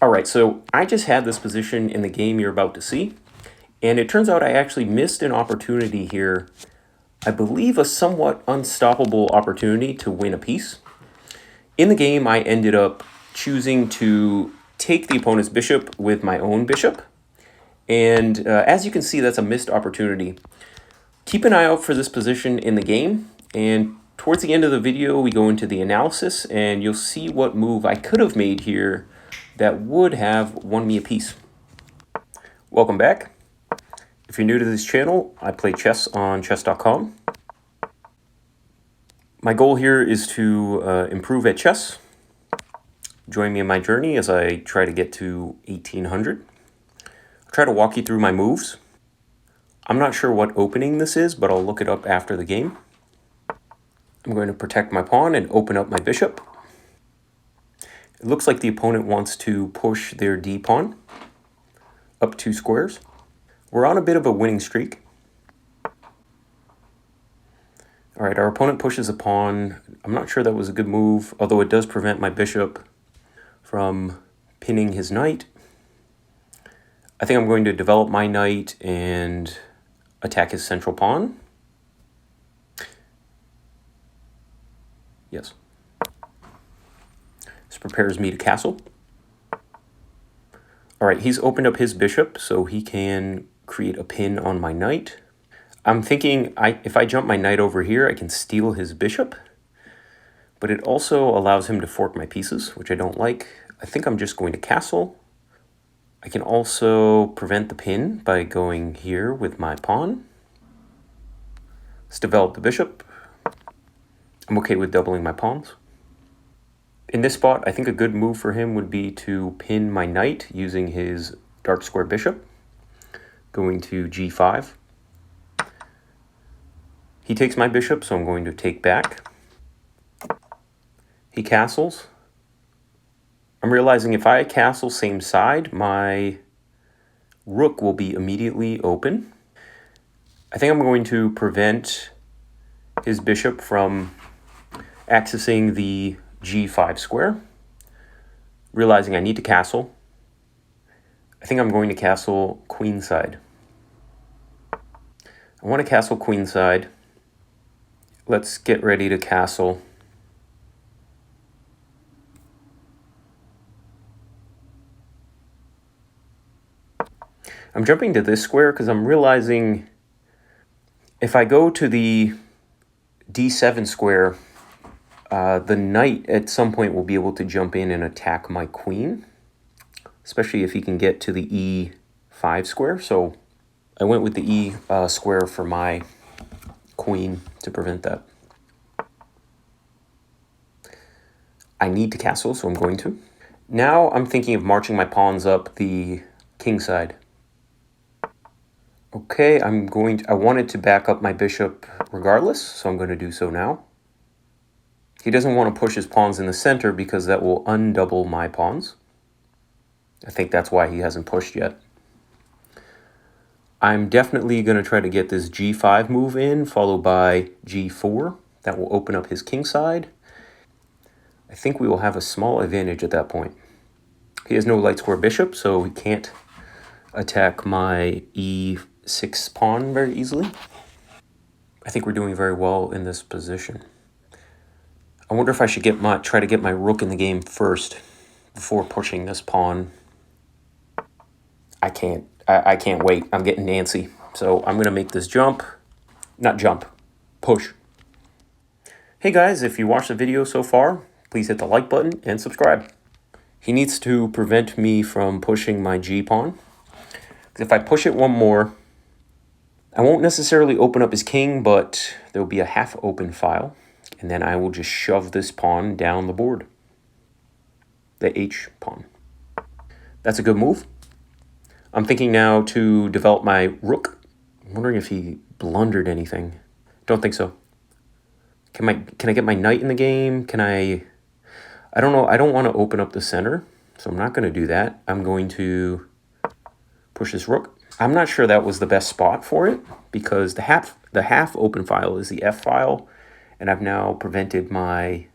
All right, so I just had this position in the game you're about to see, and it turns out I actually missed an opportunity here. I believe a somewhat unstoppable opportunity to win a piece. In the game, I ended up choosing to take the opponent's bishop with my own bishop. And as you can see, that's a missed opportunity. Keep an eye out for this position in the game. And towards the end of the video, we go into the analysis and you'll see what move I could have made here that would have won me a piece. Welcome back. If you're new to this channel, I play chess on chess.com. My goal here is to improve at chess. Join me in my journey as I try to get to 1800. I'll try to walk you through my moves. I'm not sure what opening this is, but I'll look it up after the game. I'm going to protect my pawn and open up my bishop. It looks like the opponent wants to push their d-pawn up 2 squares. We're on a bit of a winning streak. All right, our opponent pushes a pawn. I'm not sure that was a good move, although it does prevent my bishop from pinning his knight. I think I'm going to develop my knight and attack his central pawn. Yes. This prepares me to castle. All right, he's opened up his bishop so he can create a pin on my knight. I'm thinking if I jump my knight over here, I can steal his bishop, but it also allows him to fork my pieces, which I don't like. I think I'm just going to castle. I can also prevent the pin by going here with my pawn. Let's develop the bishop. I'm okay with doubling my pawns. In this spot, I think a good move for him would be to pin my knight using his dark square bishop, going to g5. He takes my bishop, so I'm going to take back. He castles. I'm realizing if I castle same side, my rook will be immediately open. I think I'm going to prevent his bishop from accessing the g5 square, realizing I need to castle. I think I'm going to castle queenside. I want to castle queenside. Let's get ready to castle. I'm jumping to this square because I'm realizing if I go to the d7 square, the knight at some point will be able to jump in and attack my queen, especially if he can get to the e5 square. So I went with the e square for my queen to prevent that. I need to castle, so I'm going to. Now I'm thinking of marching my pawns up the king side. Okay, I wanted to back up my bishop regardless, so I'm going to do so now. He doesn't want to push his pawns in the center because that will undouble my pawns. I think that's why he hasn't pushed yet. I'm definitely going to try to get this g5 move in, followed by g4. That will open up his king side. I think we will have a small advantage at that point. He has no light square bishop, so he can't attack my e6 pawn very easily. I think we're doing very well in this position. I wonder if I should try to get my rook in the game first before pushing this pawn. I can't wait. I'm getting antsy. So I'm going to make this jump. Not jump. Push. Hey guys, if you watched the video so far, please hit the like button and subscribe. He needs to prevent me from pushing my g-pawn. If I push it one more, I won't necessarily open up his king, but there will be a half open file. And then I will just shove this pawn down the board. The h pawn. That's a good move. I'm thinking now to develop my rook. I'm wondering if he blundered anything. Don't think so. Can I get my knight in the game? I don't know. I don't want to open up the center, so I'm not going to do that. I'm going to push this rook. I'm not sure that was the best spot for it because the half open file is the f file, and I've now prevented my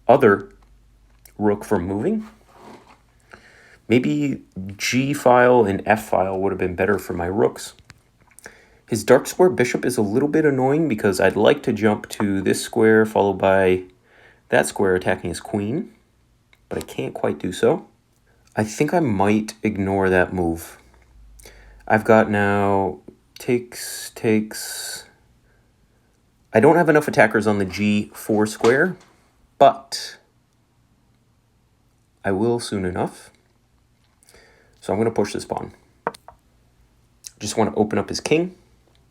other rook from moving. Maybe G file and F file would have been better for my rooks. His dark square bishop is a little bit annoying because I'd like to jump to this square followed by that square attacking his queen, but I can't quite do so. I think I might ignore that move. I've got now takes. I don't have enough attackers on the G4 square, but I will soon enough. So I'm going to push this pawn. Just want to open up his king.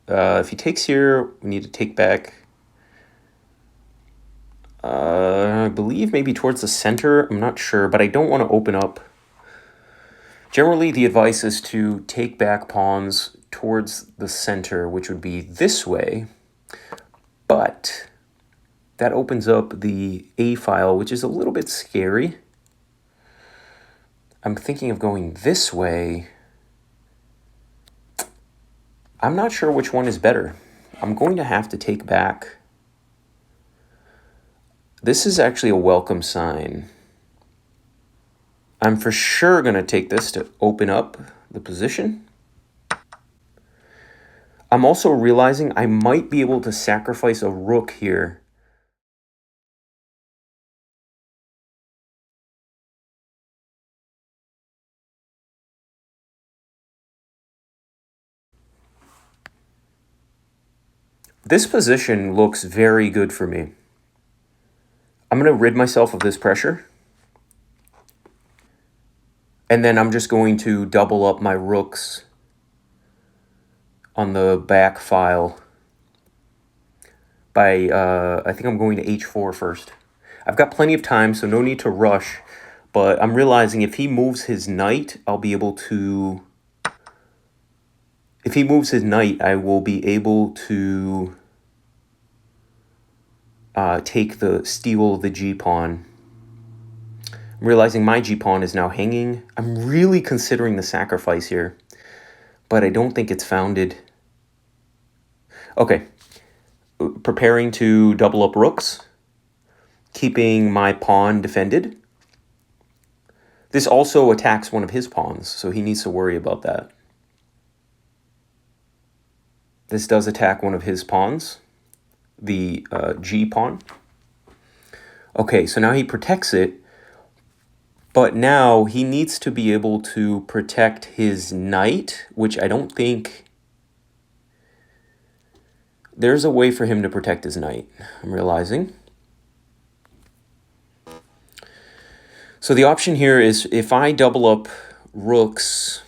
If he takes here, we need to take back, I believe maybe towards the center. I'm not sure, but I don't want to open up. Generally, the advice is to take back pawns towards the center, which would be this way. But that opens up the A file, which is a little bit scary. I'm thinking of going this way. I'm not sure which one is better. I'm going to have to take back. This is actually a welcome sign. I'm for sure going to take this to open up the position. I'm also realizing I might be able to sacrifice a rook here. This position looks very good for me. I'm going to rid myself of this pressure. And then I'm just going to double up my rooks on the back file by, I think I'm going to H4 first. I've got plenty of time, so no need to rush. But I'm realizing if he moves his knight, I'll be able to... If he moves his knight, I will be able to take the steal the G-pawn. I'm realizing my G-pawn is now hanging. I'm really considering the sacrifice here, but I don't think it's founded. Okay, preparing to double up rooks, keeping my pawn defended. This also attacks one of his pawns, so he needs to worry about that. This does attack one of his pawns, the G pawn. Okay, so now he protects it, but now he needs to be able to protect his knight, which I don't think... There's a way for him to protect his knight, I'm realizing. So the option here is if I double up rooks...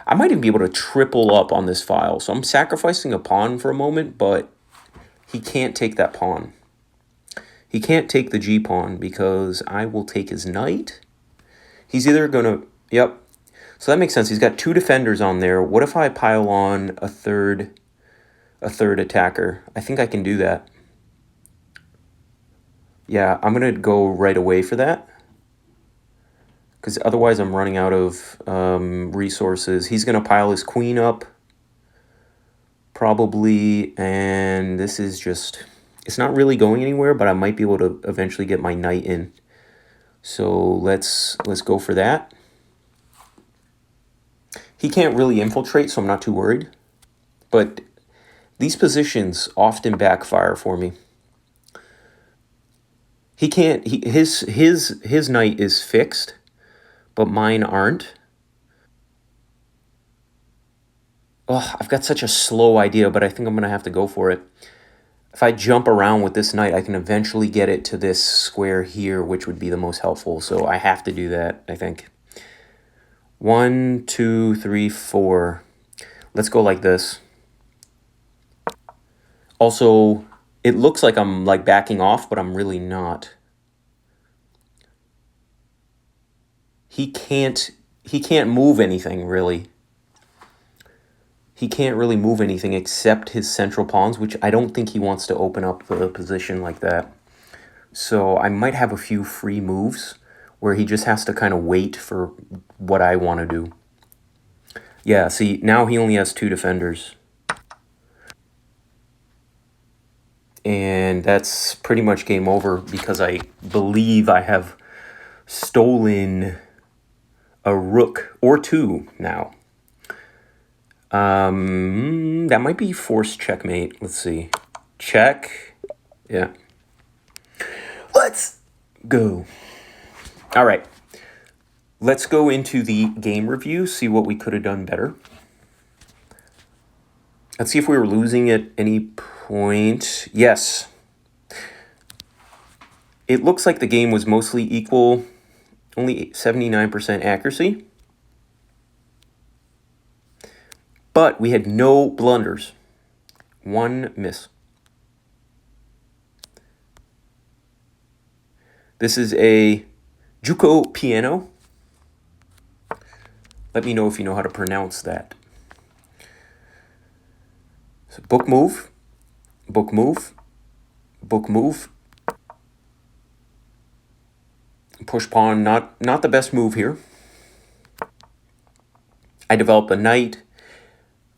I might even be able to triple up on this file. So I'm sacrificing a pawn for a moment, but he can't take that pawn. He can't take the G pawn because I will take his knight. He's either going to... Yep. So that makes sense. He's got two defenders on there. What if I pile on a third attacker? I think I can do that. Yeah, I'm going to go right away for that, because otherwise I'm running out of resources. He's going to pile his queen up, probably, and this is just... It's not really going anywhere, but I might be able to eventually get my knight in. So let's go for that. He can't really infiltrate, so I'm not too worried. But these positions often backfire for me. He can't... His knight is fixed, but mine aren't. Oh, I've got such a slow idea, but I think I'm going to have to go for it. If I jump around with this knight, I can eventually get it to this square here, which would be the most helpful. So I have to do that, I think. 1, 2, 3, 4. Let's go like this. Also, it looks like I'm like backing off, but I'm really not. He can't move anything, really. He can't really move anything except his central pawns, which I don't think he wants to open up the position like that. So I might have a few free moves where he just has to kind of wait for what I want to do. Yeah, see, now he only has two defenders. And that's pretty much game over because I believe I have stolen a rook or two now. That might be forced checkmate. Let's see. Check. Yeah. Let's go. All right. Let's go into the game review, see what we could have done better. Let's see if we were losing at any point. Yes. It looks like the game was mostly equal, only 79% accuracy. But we had no blunders. One miss. This is a Giuoco piano. Let me know if you know how to pronounce that. So book move, book move, book move. Push pawn, not the best move here. I develop a knight.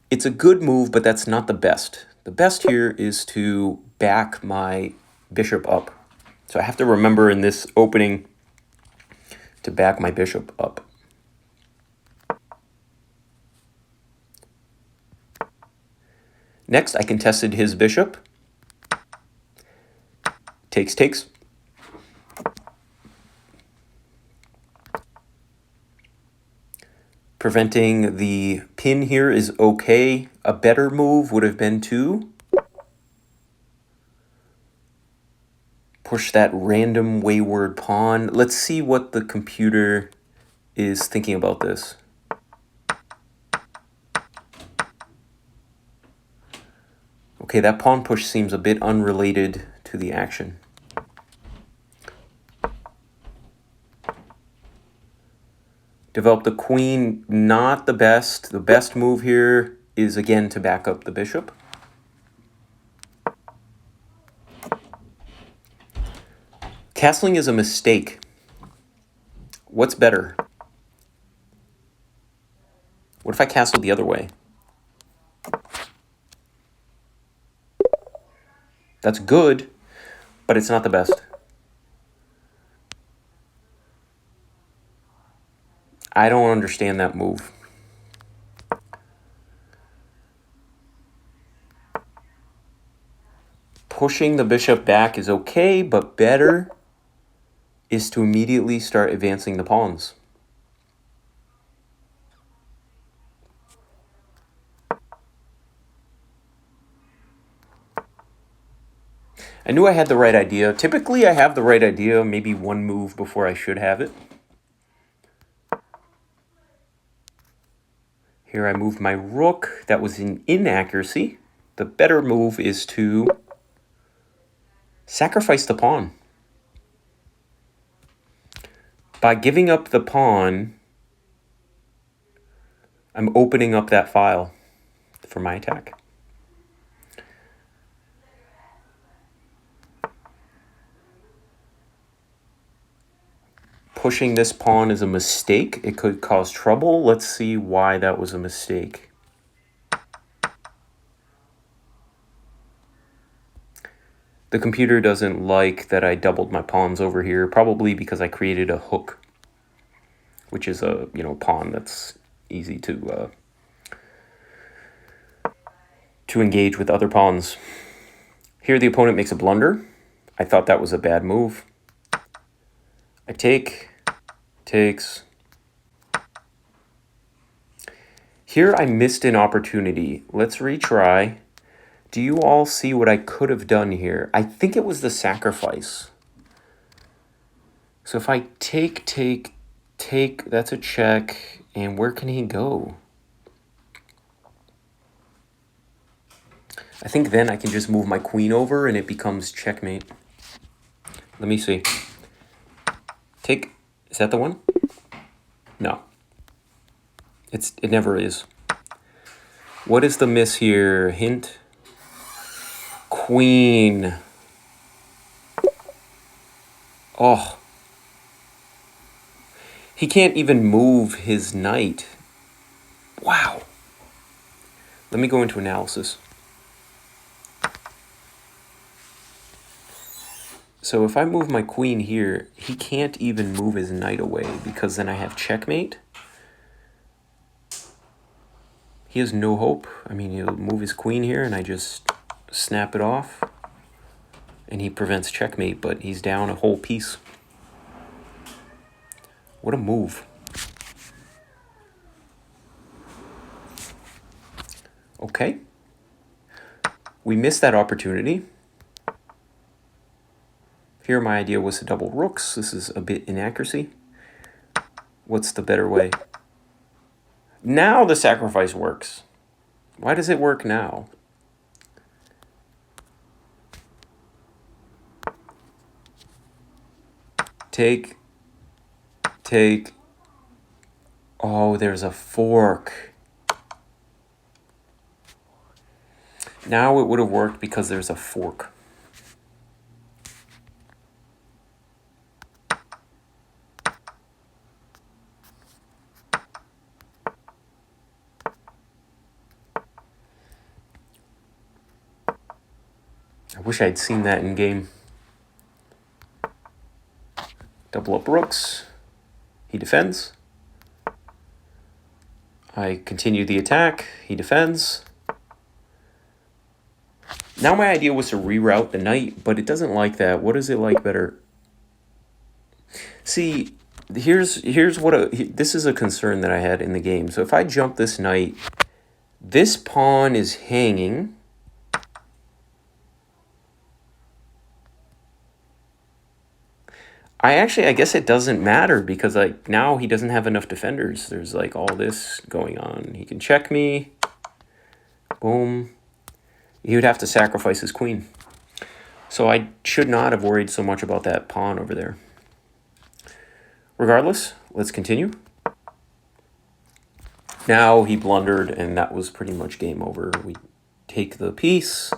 It's a good move, but that's not the best. The best here is to back my bishop up. So I have to remember in this opening to back my bishop up. Next, I contested his bishop. Takes, takes. Preventing the pin here is okay. A better move would have been to push that random wayward pawn. Let's see what the computer is thinking about this. Okay, that pawn push seems a bit unrelated to the action. Develop the queen, not the best. The best move here is, again, to back up the bishop. Castling is a mistake. What's better? What if I castle the other way? That's good, but it's not the best. I don't understand that move. Pushing the bishop back is okay, but better is to immediately start advancing the pawns. I knew I had the right idea. Typically, I have the right idea maybe one move before I should have it. Here I moved my rook. That was an inaccuracy. The better move is to sacrifice the pawn. By giving up the pawn, I'm opening up that file for my attack. Pushing this pawn is a mistake. It could cause trouble. Let's see why that was a mistake. The computer doesn't like that I doubled my pawns over here, probably because I created a hook, which is a pawn that's easy to engage with other pawns. Here the opponent makes a blunder. I thought that was a bad move. I take, takes. Here I missed an opportunity. Let's retry. Do you all see what I could have done here? I think it was the sacrifice. So if I take, that's a check. And where can he go? I think then I can just move my queen over and it becomes checkmate. Let me see. Take, is that the one? No. It never is. What is the miss here? Hint. Queen. Oh. He can't even move his knight. Wow. Let me go into analysis. So if I move my queen here, he can't even move his knight away because then I have checkmate. He has no hope. I mean, he'll move his queen here and I just snap it off. And he prevents checkmate, but he's down a whole piece. What a move. Okay. We missed that opportunity. Here my idea was to double rooks. This is a bit inaccuracy. What's the better way? Now the sacrifice works. Why does it work now? Take. Oh, there's a fork. Now it would have worked because there's a fork. I wish I'd seen that in game. Double up rooks. He defends. I continue the attack. He defends. Now my idea was to reroute the knight, but it doesn't like that. What does it like better? See, here's what this is a concern that I had in the game. So if I jump this knight, this pawn is hanging. I guess it doesn't matter because like now he doesn't have enough defenders. There's like all this going on. He can check me. Boom. He would have to sacrifice his queen. So I should not have worried so much about that pawn over there. Regardless, let's continue. Now he blundered, and that was pretty much game over. We take the piece.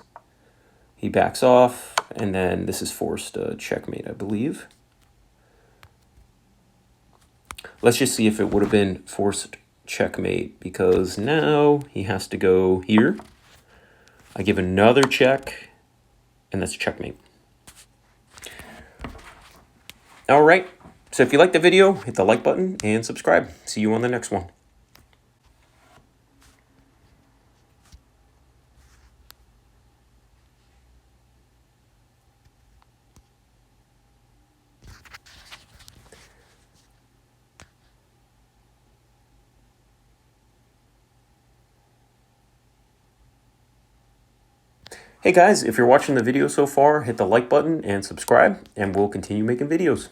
He backs off, and then this is forced checkmate, I believe. Let's just see if it would have been forced checkmate, because now he has to go here. I give another check, and that's checkmate. All right, so if you liked the video, hit the like button and subscribe. See you on the next one. Hey guys, if you're watching the video so far, hit the like button and subscribe, and we'll continue making videos.